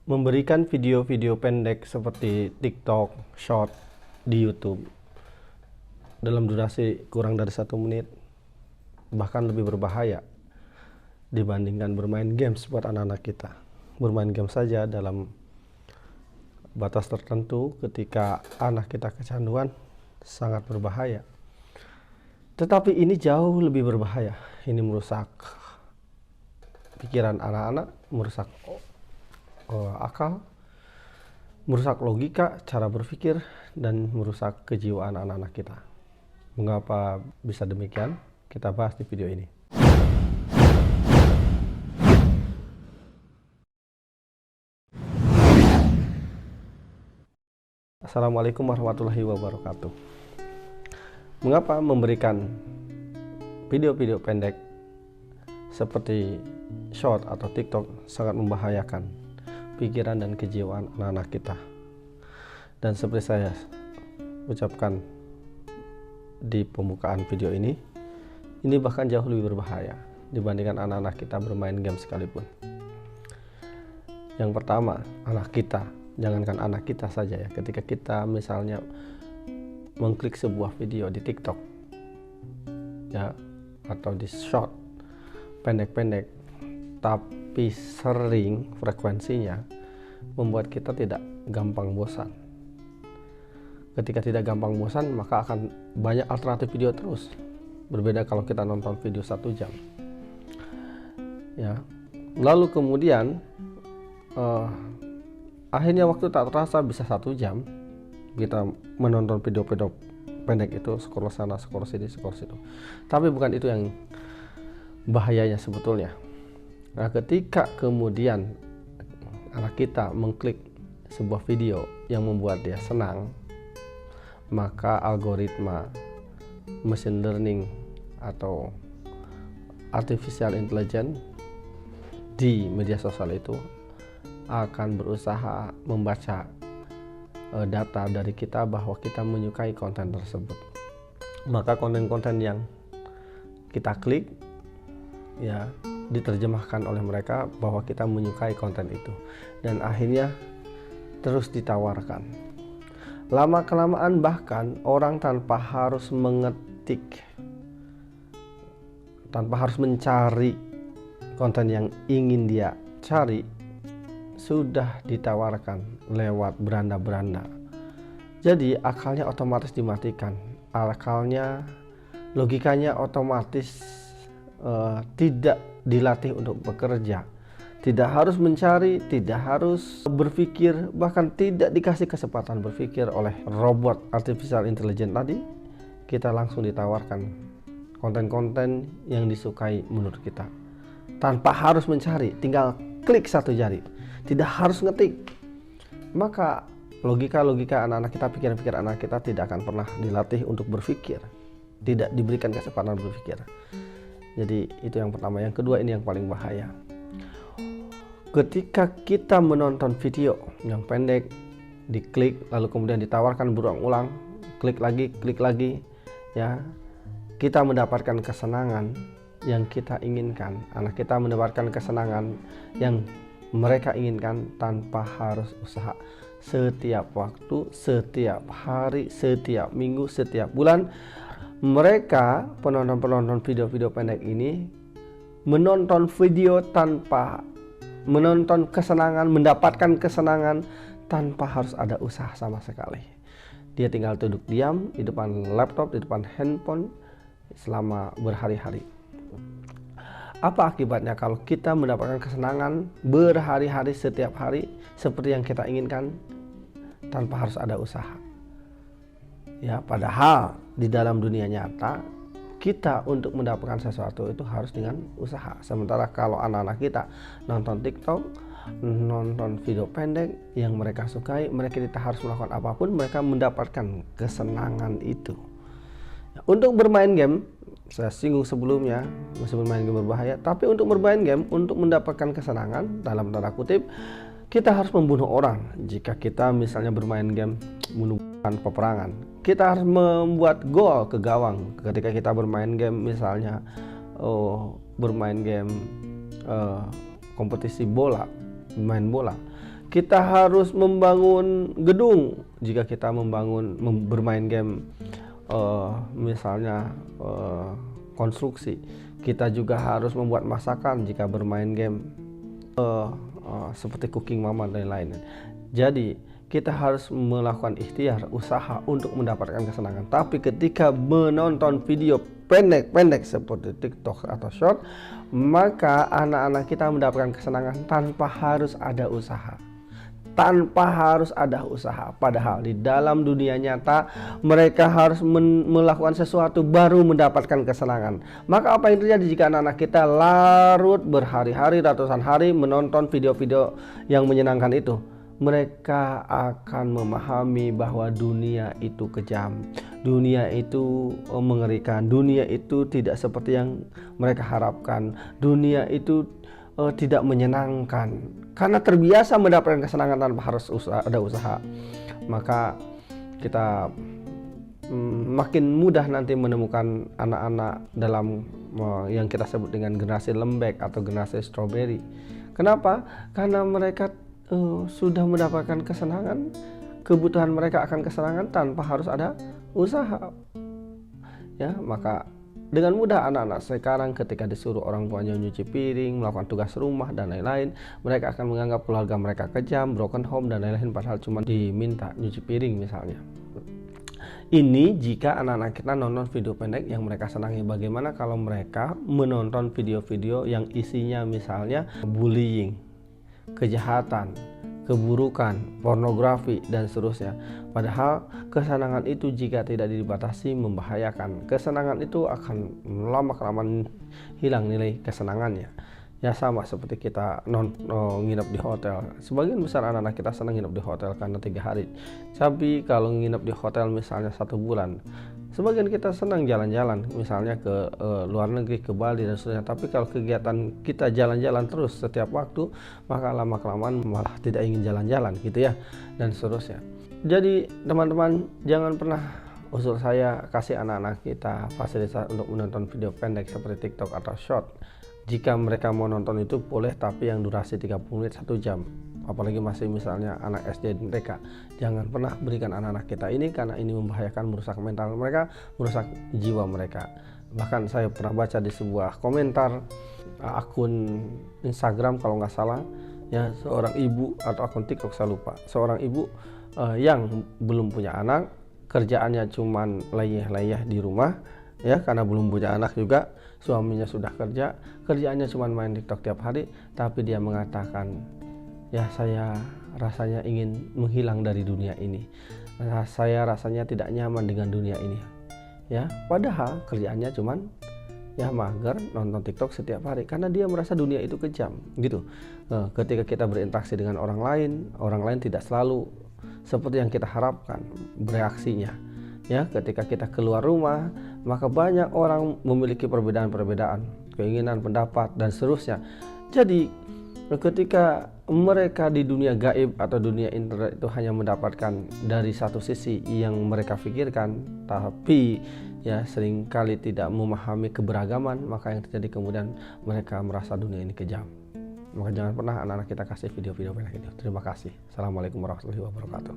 Memberikan video-video pendek seperti TikTok, Short di YouTube dalam durasi kurang dari 1 menit bahkan lebih berbahaya dibandingkan bermain games buat anak-anak kita. Bermain game saja dalam batas tertentu ketika anak kita kecanduan sangat berbahaya. Tetapi ini jauh lebih berbahaya. Ini merusak pikiran anak-anak, merusak akal, merusak logika, cara berpikir, dan merusak kejiwaan anak-anak kita. Mengapa bisa demikian? Kita bahas di video ini. Assalamualaikum warahmatullahi wabarakatuh. Mengapa memberikan video-video pendek seperti Short atau TikTok sangat membahayakan pikiran dan kejiwaan anak-anak kita? Dan seperti saya ucapkan di pembukaan video ini bahkan jauh lebih berbahaya dibandingkan anak-anak kita bermain game sekalipun. Yang pertama, anak kita, jangankan anak kita saja ya, ketika kita misalnya mengklik sebuah video di TikTok ya, atau di Short pendek-pendek tapi sering frekuensinya membuat kita tidak gampang bosan. Ketika tidak gampang bosan, maka akan banyak alternatif video terus. Berbeda kalau kita nonton video 1 jam ya, lalu kemudian akhirnya waktu tak terasa bisa 1 jam kita menonton video-video pendek itu, scroll sana, scroll sini, scroll situ. Tapi bukan itu yang bahayanya sebetulnya. Nah, ketika kemudian anak kita mengklik sebuah video yang membuat dia senang, maka algoritma machine learning atau artificial intelligence di media sosial itu akan berusaha membaca data dari kita bahwa kita menyukai konten tersebut. Maka konten-konten yang kita klik ya diterjemahkan oleh mereka bahwa kita menyukai konten itu, dan akhirnya terus ditawarkan. Lama-kelamaan bahkan orang tanpa harus mengetik, tanpa harus mencari konten yang ingin dia cari, sudah ditawarkan lewat beranda-beranda. Jadi akalnya otomatis dimatikan, akalnya, logikanya otomatis tidak dilatih untuk bekerja, tidak harus mencari, tidak harus berpikir, bahkan tidak dikasih kesempatan berpikir oleh robot artificial intelligence tadi. Kita langsung ditawarkan konten-konten yang disukai menurut kita tanpa harus mencari, tinggal klik 1 jari, tidak harus ngetik. Maka logika-logika anak-anak kita, pikiran-pikiran anak kita tidak akan pernah dilatih untuk berpikir, tidak diberikan kesempatan berpikir. Jadi itu yang pertama. Yang kedua, ini yang paling bahaya. Ketika kita menonton video yang pendek, diklik lalu kemudian ditawarkan berulang-ulang, klik lagi ya, kita mendapatkan kesenangan yang kita inginkan, anak kita mendapatkan kesenangan yang mereka inginkan tanpa harus usaha. Setiap waktu, setiap hari, setiap minggu, setiap bulan, mereka penonton-penonton video-video pendek ini menonton video tanpa menonton kesenangan, mendapatkan kesenangan tanpa harus ada usaha sama sekali. Dia tinggal duduk diam di depan laptop, di depan handphone selama berhari-hari. Apa akibatnya kalau kita mendapatkan kesenangan berhari-hari, setiap hari seperti yang kita inginkan tanpa harus ada usaha? Ya, padahal di dalam dunia nyata kita untuk mendapatkan sesuatu itu harus dengan usaha. Sementara kalau anak-anak kita nonton TikTok, nonton video pendek yang mereka sukai, mereka tidak harus melakukan apapun, mereka mendapatkan kesenangan itu. Untuk bermain game, saya singgung sebelumnya, masih bermain game berbahaya. Tapi untuk bermain game, untuk mendapatkan kesenangan dalam tanda kutip, kita harus membunuh orang. Jika kita misalnya bermain game bunuhan peperangan, kita harus membuat gol ke gawang. Ketika kita bermain game misalnya bermain game kompetisi bola, main bola, Kita harus membangun gedung jika kita bermain game, misalnya konstruksi. Kita juga harus membuat masakan jika bermain game seperti Cooking Mama dan lain-lain. Jadi kita harus melakukan ikhtiar, usaha untuk mendapatkan kesenangan. Tapi ketika menonton video pendek-pendek seperti TikTok atau Short, maka anak-anak kita mendapatkan kesenangan tanpa harus ada usaha. Padahal di dalam dunia nyata mereka harus melakukan sesuatu baru mendapatkan kesenangan. Maka apa yang terjadi jika anak-anak kita larut berhari-hari, ratusan hari menonton video-video yang menyenangkan itu? Mereka akan memahami bahwa dunia itu kejam, dunia itu mengerikan, dunia itu tidak seperti yang mereka harapkan, dunia itu tidak menyenangkan. Karena terbiasa mendapatkan kesenangan tanpa harus ada usaha, maka kita makin mudah nanti menemukan anak-anak dalam yang kita sebut dengan generasi lembek atau generasi strawberry. Kenapa? Karena mereka sudah mendapatkan kesenangan, kebutuhan mereka akan kesenangan tanpa harus ada usaha. Ya, maka dengan mudah anak-anak sekarang ketika disuruh orang tuanya nyuci piring, melakukan tugas rumah dan lain-lain, mereka akan menganggap keluarga mereka kejam, broken home dan lain-lain, padahal cuma diminta nyuci piring misalnya. Ini jika anak-anak kita nonton video pendek yang mereka senangi. Bagaimana kalau mereka menonton video-video yang isinya misalnya bullying, kejahatan, keburukan, pornografi dan seterusnya. Padahal kesenangan itu jika tidak dibatasi membahayakan. Kesenangan itu akan lama-kelamaan hilang nilai kesenangannya. Ya sama seperti kita nginep di hotel. Sebagian besar anak-anak kita senang nginep di hotel karena 3 hari. Tapi kalau nginep di hotel misalnya 1 bulan, sebagian kita senang jalan-jalan, misalnya ke luar negeri, ke Bali dan sebagainya. Tapi kalau kegiatan kita jalan-jalan terus setiap waktu, maka lama-kelamaan malah tidak ingin jalan-jalan gitu ya, dan seterusnya. Jadi teman-teman, jangan pernah usul saya kasih anak-anak kita fasilitas untuk menonton video pendek seperti TikTok atau Short. Jika mereka mau nonton itu boleh, tapi yang durasi 30 menit 1 jam. Apalagi masih misalnya anak SD dan TK, jangan pernah berikan anak-anak kita ini, karena ini membahayakan, merusak mental mereka, merusak jiwa mereka. Bahkan saya pernah baca di sebuah komentar akun Instagram kalau nggak salah ya, seorang ibu, atau akun TikTok saya lupa, seorang ibu yang belum punya anak, kerjaannya cuman leyeh-leyeh di rumah ya, karena belum punya anak juga, suaminya sudah kerja, kerjaannya cuman main TikTok tiap hari, tapi dia mengatakan, ya saya rasanya ingin menghilang dari dunia ini. Saya rasanya tidak nyaman dengan dunia ini. Ya, padahal kerjaannya cuman ya mager nonton TikTok setiap hari karena dia merasa dunia itu kejam gitu. Ketika kita berinteraksi dengan orang lain tidak selalu seperti yang kita harapkan bereaksinya. Ya, ketika kita keluar rumah, maka banyak orang memiliki perbedaan-perbedaan, keinginan, pendapat dan seterusnya. Jadi ketika mereka di dunia gaib atau dunia internet itu hanya mendapatkan dari satu sisi yang mereka pikirkan, tapi ya seringkali tidak memahami keberagaman, maka yang terjadi kemudian mereka merasa dunia ini kejam. Maka jangan pernah anak-anak kita kasih video-video pendek itu. Terima kasih. Assalamualaikum warahmatullahi wabarakatuh.